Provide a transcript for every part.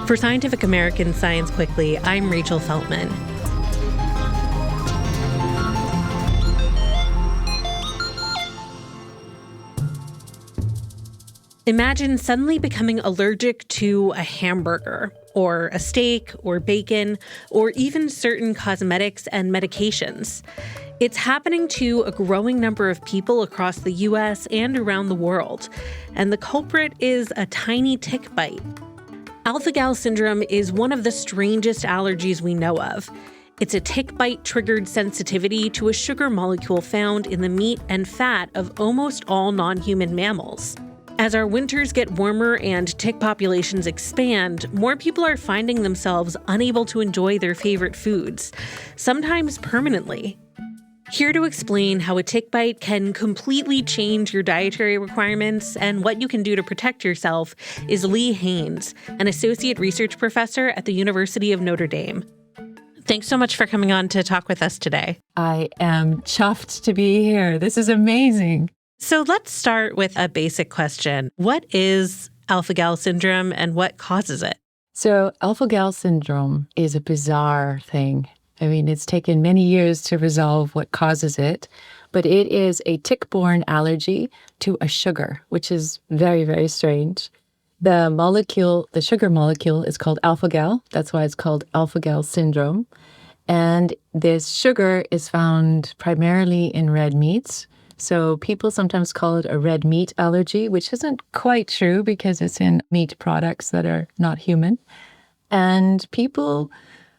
For Scientific American Science Quickly, I'm Rachel Feltman. Imagine suddenly becoming allergic to a hamburger, or a steak, or bacon, or even certain cosmetics and medications. It's happening to a growing number of people across the U.S. and around the world, and the culprit is a tiny tick bite. Alpha-gal syndrome is one of the strangest allergies we know of. It's a tick bite-triggered sensitivity to a sugar molecule found in the meat and fat of almost all non-human mammals. As our winters get warmer and tick populations expand, more people are finding themselves unable to enjoy their favorite foods, sometimes permanently. Here to explain how a tick bite can completely change your dietary requirements and what you can do to protect yourself is Lee Haines, an associate research professor at the University of Notre Dame. Thanks so much for coming on to talk with us today. I am chuffed to be here. This is amazing. So let's start with a basic question. What is alpha-gal syndrome and what causes it? So alpha-gal syndrome is a bizarre thing. I mean, it's taken many years to resolve what causes it, but it is a tick-borne allergy to a sugar, which is very, very strange. The molecule, the sugar molecule, is called alpha-gal. That's why it's called alpha-gal syndrome. And this sugar is found primarily in red meats. So people sometimes call it a red meat allergy, which isn't quite true because it's in meat products that are not human. And people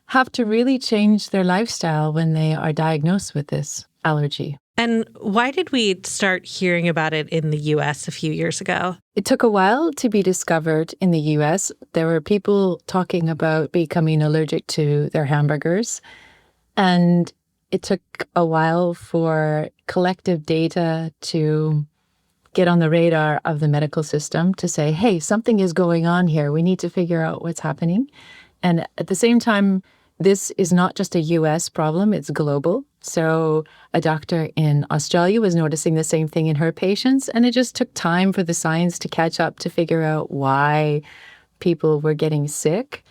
have to really change their lifestyle when they are diagnosed with this allergy. And why did we start hearing about it in the U.S. a few years ago? It took a while to be discovered in the U.S. There were people talking about becoming allergic to their hamburgers. And it took a while for collective data to get on the radar of the medical system to say, hey, something is going on here. We need to figure out what's happening. And at the same time, this is not just a U.S. problem, it's global. So a doctor in Australia was noticing the same thing in her patients, and it just took time for the science to catch up to figure out why people were getting sick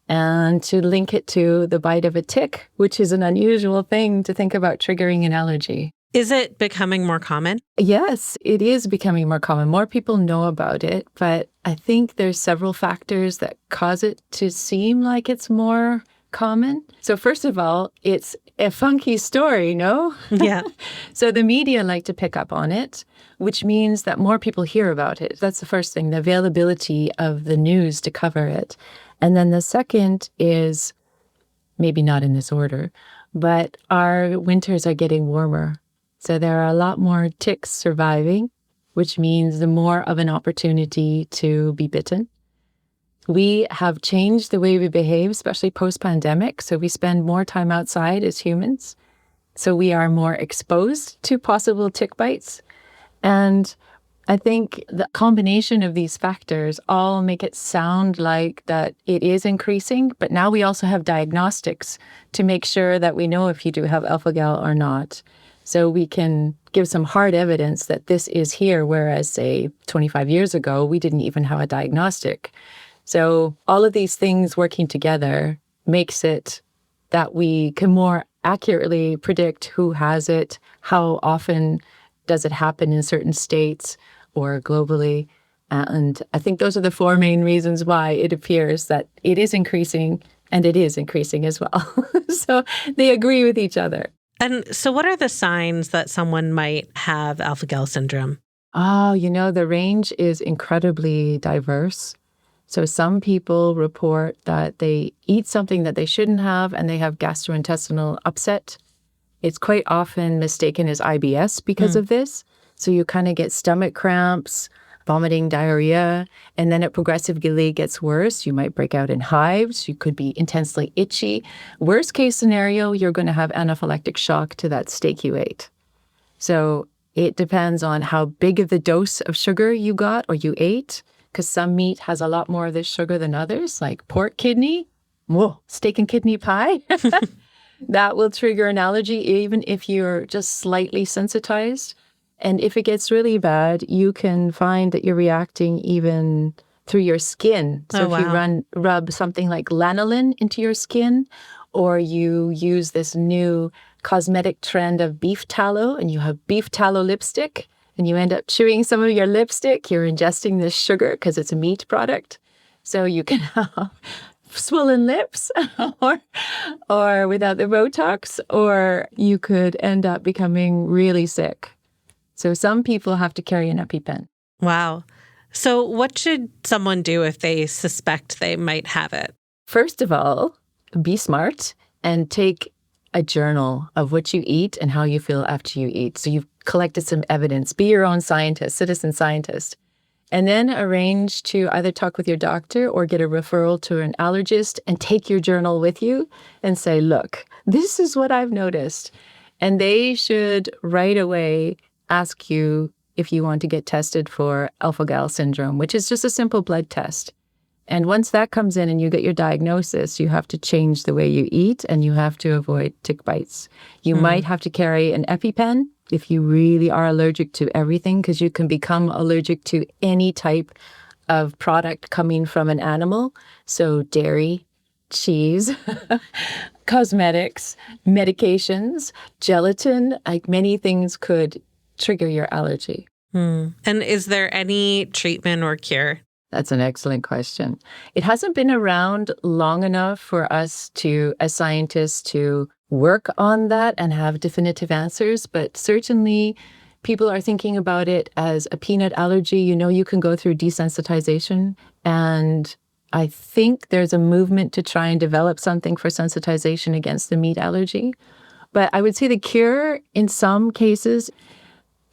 and to link it to the bite of a tick, which is an unusual thing to think about triggering an allergy. Is it becoming more common? Yes, it is becoming more common. More people know about it, but I think there's several factors that cause it to seem like it's more common. So first of all, it's a funky story, no? Yeah. So the media like to pick up on it, which means that more people hear about it. That's the first thing, the availability of the news to cover it. And then the second is, maybe not in this order, but our winters are getting warmer. So there are a lot more ticks surviving, which means the more of an opportunity to be bitten. We have changed the way we behave, especially post-pandemic. So we spend more time outside as humans. So we are more exposed to possible tick bites. And I think the combination of these factors all make it sound like that it is increasing. But now we also have diagnostics to make sure that we know if you do have alpha-gal or not. So we can give some hard evidence that this is here, whereas, say, 25 years ago, we didn't even have a diagnostic. So all of these things working together makes it that we can more accurately predict who has it, how often does it happen in certain states or globally. And I think those are the four main reasons why it appears that it is increasing, and it is increasing as well. So they agree with each other. And so what are the signs that someone might have alpha-gal syndrome? Oh, the range is incredibly diverse. So some people report that they eat something that they shouldn't have and they have gastrointestinal upset. It's quite often mistaken as IBS because of this. So you kind of get stomach cramps, vomiting, diarrhea, and then it progressively gets worse. You might break out in hives. You could be intensely itchy. Worst case scenario, you're going to have anaphylactic shock to that steak you ate. So it depends on how big of the dose of sugar you got or you ate, because some meat has a lot more of this sugar than others, like pork kidney. Whoa, steak and kidney pie. that will trigger an allergy, even if you're just slightly sensitized. And if it gets really bad, you can find that you're reacting even through your skin. So Oh, if you wow. rub something like lanolin into your skin, or you use this new cosmetic trend of beef tallow, and you have beef tallow lipstick, and you end up chewing some of your lipstick, you're ingesting this sugar because it's a meat product. So you can have swollen lips or without the Botox, or you could end up becoming really sick. So some people have to carry an EpiPen. Wow. So what should someone do if they suspect they might have it? First of all, be smart and take a journal of what you eat and how you feel after you eat. So you've collected some evidence. Be your own scientist, citizen scientist. And then arrange to either talk with your doctor or get a referral to an allergist and take your journal with you and say, look, this is what I've noticed. And they should right away ask you if you want to get tested for alpha-gal syndrome, which is just a simple blood test. And once that comes in and you get your diagnosis, you have to change the way you eat and you have to avoid tick bites. You might have to carry an EpiPen if you really are allergic to everything, because you can become allergic to any type of product coming from an animal. So dairy, cheese, cosmetics, medications, gelatin, like many things could trigger your allergy. And is there any treatment or cure? That's an excellent question. It hasn't been around long enough for us to, as scientists, to work on that and have definitive answers, but certainly people are thinking about it as a peanut allergy. You know, you can go through desensitization, and I think there's a movement to try and develop something for sensitization against the meat allergy. But I would say the cure in some cases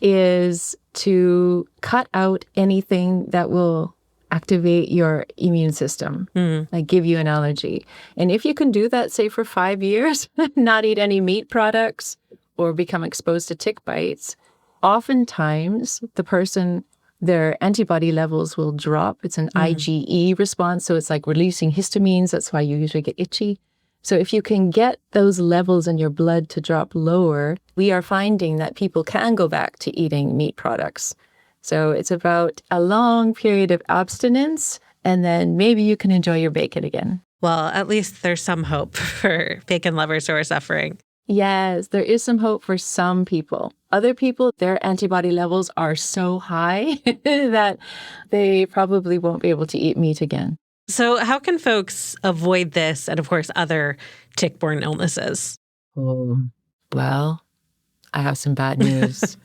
is to cut out anything that will activate your immune system, like give you an allergy. And if you can do that, say for 5 years, not eat any meat products or become exposed to tick bites, oftentimes the person, their antibody levels will drop. It's an IgE response. So it's like releasing histamines. That's why you usually get itchy. So if you can get those levels in your blood to drop lower, we are finding that people can go back to eating meat products. So it's about a long period of abstinence, and then maybe you can enjoy your bacon again. Well, at least there's some hope for bacon lovers who are suffering. Yes, there is some hope for some people. Other people, their antibody levels are so high that they probably won't be able to eat meat again. So how can folks avoid this and, of course, other tick-borne illnesses? Oh, well, I have some bad news.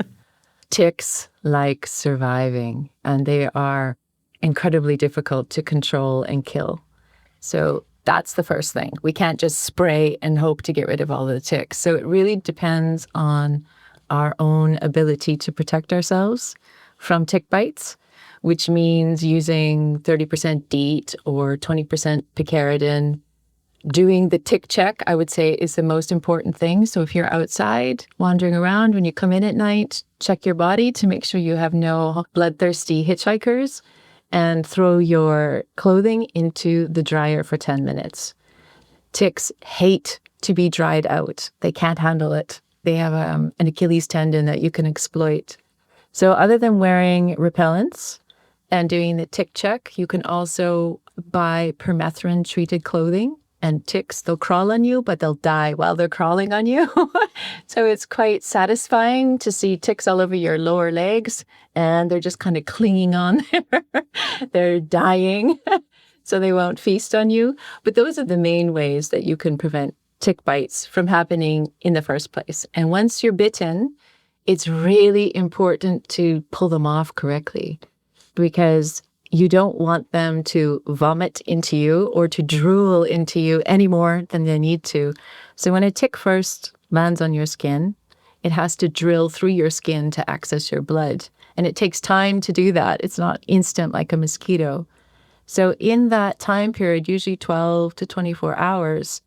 Ticks like surviving, and they are incredibly difficult to control and kill. So that's the first thing. We can't just spray and hope to get rid of all the ticks. So it really depends on our own ability to protect ourselves from tick bites, which means using 30% DEET or 20% picaridin. Doing the tick check, I would say, is the most important thing. So if you're outside wandering around, when you come in at night, check your body to make sure you have no bloodthirsty hitchhikers, and throw your clothing into the dryer for 10 minutes. Ticks hate to be dried out. They can't handle it. They have an Achilles tendon that you can exploit. So other than wearing repellents and doing the tick check, you can also buy permethrin-treated clothing. And ticks, they'll crawl on you, but they'll die while they're crawling on you. So it's quite satisfying to see ticks all over your lower legs, and they're just kind of clinging on there. They're dying, so they won't feast on you. But those are the main ways that you can prevent tick bites from happening in the first place. And once you're bitten, it's really important to pull them off correctly, because you don't want them to vomit into you or to drool into you any more than they need to. So when a tick first lands on your skin, it has to drill through your skin to access your blood. And it takes time to do that. It's not instant like a mosquito. So in that time period, usually 12 to 24 hours,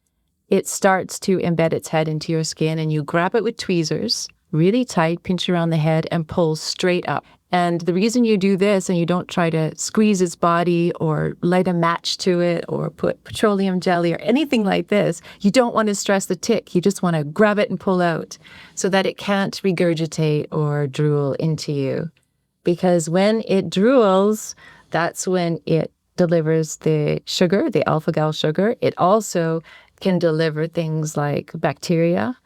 it starts to embed its head into your skin, and you grab it with tweezers, really tight, pinch around the head and pull straight up. And the reason you do this and you don't try to squeeze its body or light a match to it or put petroleum jelly or anything like this, you don't want to stress the tick. You just want to grab it and pull out so that it can't regurgitate or drool into you. Because when it drools, that's when it delivers the sugar, the alpha-gal sugar. It also can deliver things like bacteria,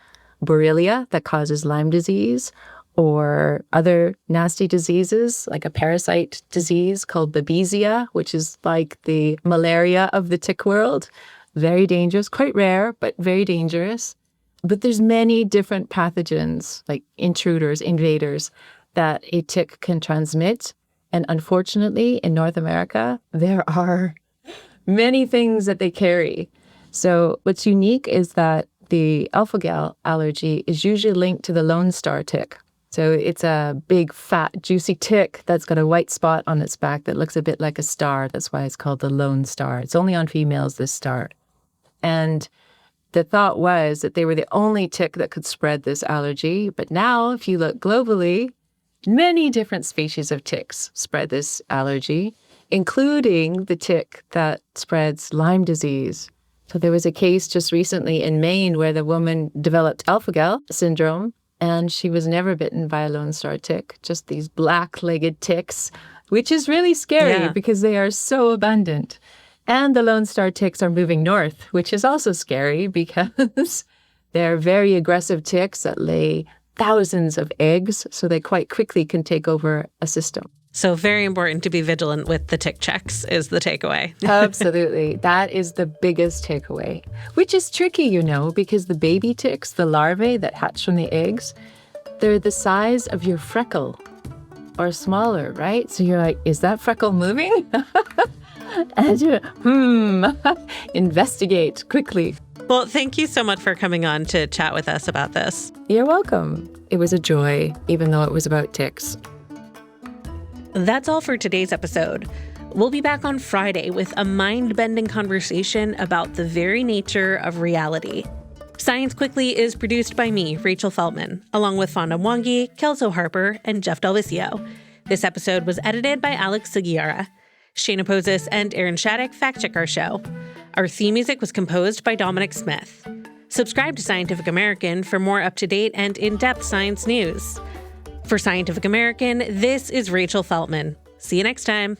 Borrelia that causes Lyme disease, or other nasty diseases like a parasite disease called Babesia, which is like the malaria of the tick world. Very dangerous, quite rare, but very dangerous. But there's many different pathogens, like intruders, invaders, that a tick can transmit. And unfortunately, in North America, there are many things that they carry. So what's unique is that the alpha-gal allergy is usually linked to the Lone Star tick. So it's a big, fat, juicy tick that's got a white spot on its back that looks a bit like a star. That's why it's called the Lone Star. It's only on females, this star. And the thought was that they were the only tick that could spread this allergy. But now, if you look globally, many different species of ticks spread this allergy, including the tick that spreads Lyme disease. So there was a case just recently in Maine where the woman developed alpha-gal syndrome, and she was never bitten by a Lone Star tick, just these black-legged ticks, which is really scary because they are so abundant. And the Lone Star ticks are moving north, which is also scary because they're very aggressive ticks that lay thousands of eggs, so they quite quickly can take over a system. So very important to be vigilant with the tick checks is the takeaway. Absolutely. That is the biggest takeaway, which is tricky, you know, because the baby ticks, the larvae that hatch from the eggs, they're the size of your freckle or smaller, right? So you're like, is that freckle moving? And you're, investigate quickly. Well, thank you so much for coming on to chat with us about this. You're welcome. It was a joy, even though it was about ticks. That's all for today's episode. We'll be back on Friday with a mind-bending conversation about the very nature of reality. Science Quickly is produced by me, Rachel Feltman, along with Fonda Mwangi, Kelso Harper, and Jeff DelViscio. This episode was edited by Alex Sugiura. Shayna Posses and Aaron Shattuck fact-check our show. Our theme music was composed by Dominic Smith. Subscribe to Scientific American for more up-to-date and in-depth science news. For Scientific American, this is Rachel Feltman. See you next time.